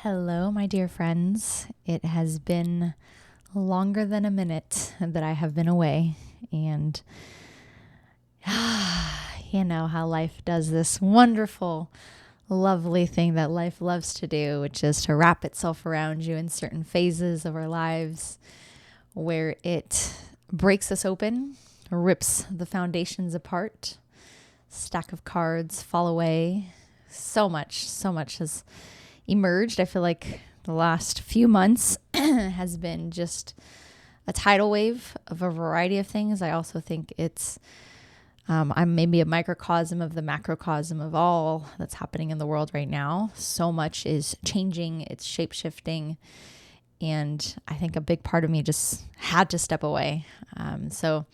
Hello, my dear friends. It has been longer than a minute that I have been away, and you know how life does this wonderful, lovely thing that life loves to do, which is to wrap itself around you in certain phases of our lives where it breaks us open, rips the foundations apart, stack of cards fall away. So much has emerged. I feel like the last few months has been just a tidal wave of a variety of things. I also think it's I'm maybe a microcosm of the macrocosm of all that's happening in the world right now. So much is changing, it's shape-shifting, and I think a big part of me just had to step away. So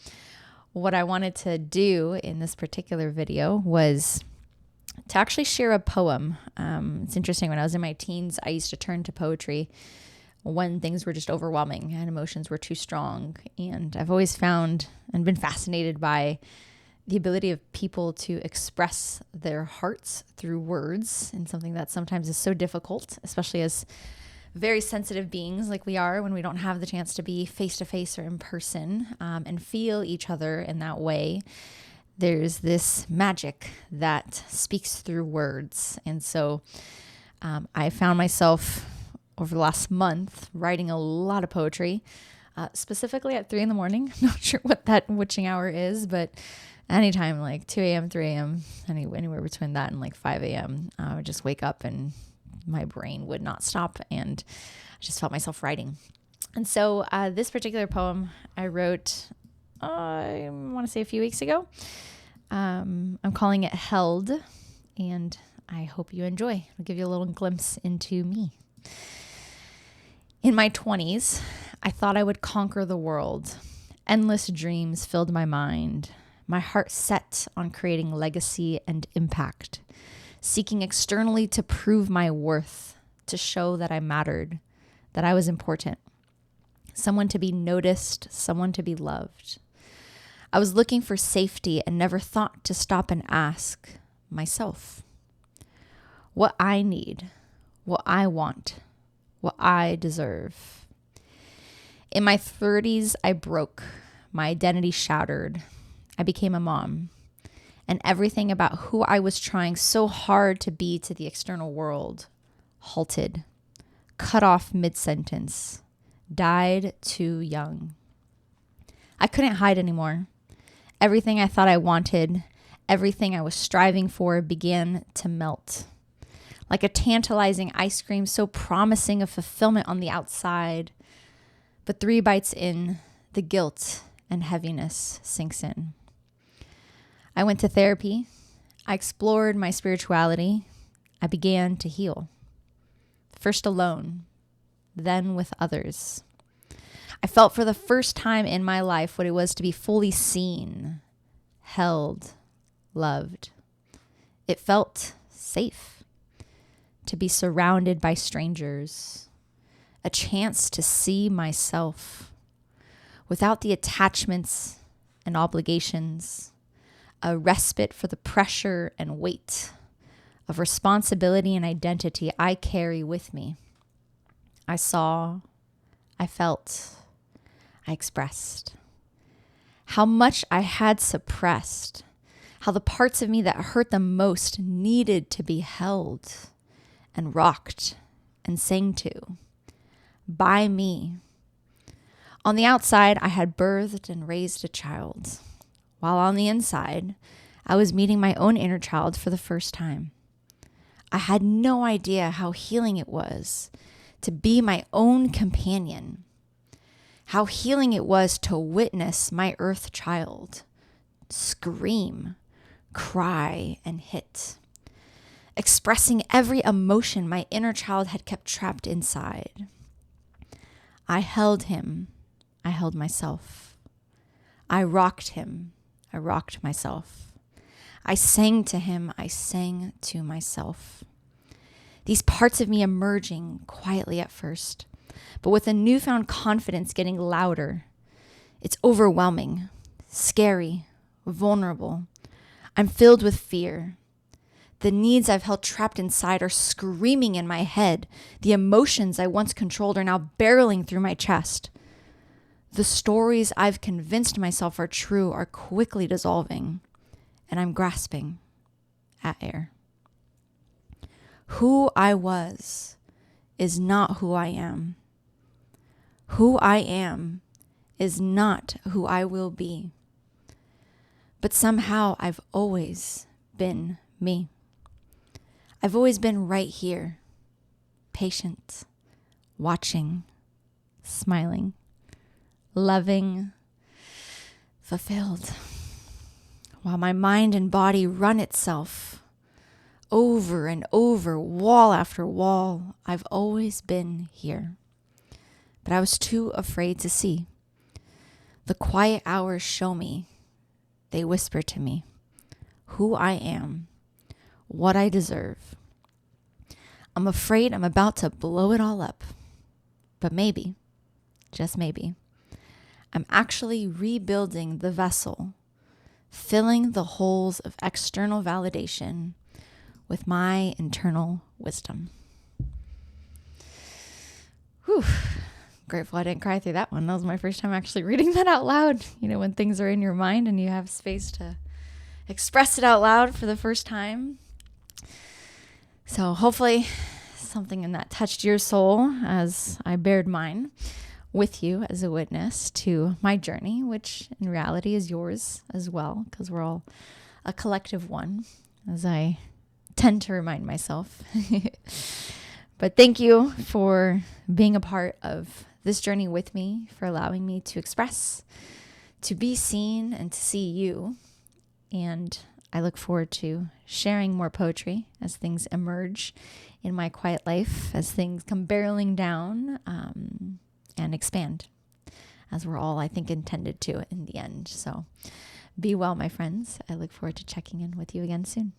what I wanted to do in this particular video was to actually share a poem. It's interesting. When I was in my teens, I used to turn to poetry when things were just overwhelming and emotions were too strong. And I've always found and been fascinated by the ability of people to express their hearts through words, and something that sometimes is so difficult, especially as very sensitive beings like we are, when we don't have the chance to be face to face or in person and feel each other in that way. There's this magic that speaks through words. And so I found myself over the last month writing a lot of poetry, specifically at 3 a.m. Not sure what that witching hour is, but anytime like 2 a.m., 3 a.m., anywhere between that and like 5 a.m., I would just wake up and my brain would not stop. And I just felt myself writing. And so this particular poem I wrote, I want to say a few weeks ago. I'm calling it Held, and I hope you enjoy. I'll give you a little glimpse into me. In my 20s, I thought I would conquer the world. Endless dreams filled my mind, my heart set on creating legacy and impact, seeking externally to prove my worth, to show that I mattered, that I was important, someone to be noticed, someone to be loved. I was looking for safety and never thought to stop and ask myself what I need, what I want, what I deserve. In my 30s, I broke. My identity shattered. I became a mom. And everything about who I was trying so hard to be to the external world halted, cut off mid-sentence, died too young. I couldn't hide anymore. Everything I thought I wanted, everything I was striving for began to melt. Like a tantalizing ice cream, so promising of fulfillment on the outside. But 3 bites in, the guilt and heaviness sinks in. I went to therapy. I explored my spirituality. I began to heal. First alone, then with others. I felt for the first time in my life what it was to be fully seen, held, loved. It felt safe to be surrounded by strangers, a chance to see myself without the attachments and obligations, a respite for the pressure and weight of responsibility and identity I carry with me. I saw, I felt, I expressed how much I had suppressed, how the parts of me that hurt the most needed to be held and rocked and sang to by me. On the outside, I had birthed and raised a child, while on the inside, I was meeting my own inner child for the first time. I had no idea how healing it was to be my own companion. How healing it was to witness my earth child scream, cry, and hit, expressing every emotion my inner child had kept trapped inside. I held him. I held myself. I rocked him. I rocked myself. I sang to him. I sang to myself. These parts of me emerging quietly at first, but with a newfound confidence getting louder. It's overwhelming, scary, vulnerable. I'm filled with fear. The needs I've held trapped inside are screaming in my head. The emotions I once controlled are now barreling through my chest. The stories I've convinced myself are true are quickly dissolving, and I'm grasping at air. Who I was is not who I am. Who I am is not who I will be. But somehow I've always been me. I've always been right here, patient, watching, smiling, loving, fulfilled, while my mind and body run itself over and over, wall after wall. I've always been here, but I was too afraid to see. The quiet hours show me, they whisper to me, who I am, what I deserve. I'm afraid I'm about to blow it all up, but maybe, just maybe, I'm actually rebuilding the vessel, filling the holes of external validation with my internal wisdom. Whew. Grateful I didn't cry through that one. That was my first time actually reading that out loud. You know, when things are in your mind and you have space to express it out loud for the first time. So hopefully something in that touched your soul as I bared mine with you as a witness to my journey, which in reality is yours as well, because we're all a collective one, as I tend to remind myself. But thank you for being a part of this journey with me, for allowing me to express, to be seen, and to see you. And I look forward to sharing more poetry as things emerge in my quiet life, as things come barreling down and expand, as we're all, I think, intended to in the end. So be well, my friends. I look forward to checking in with you again soon.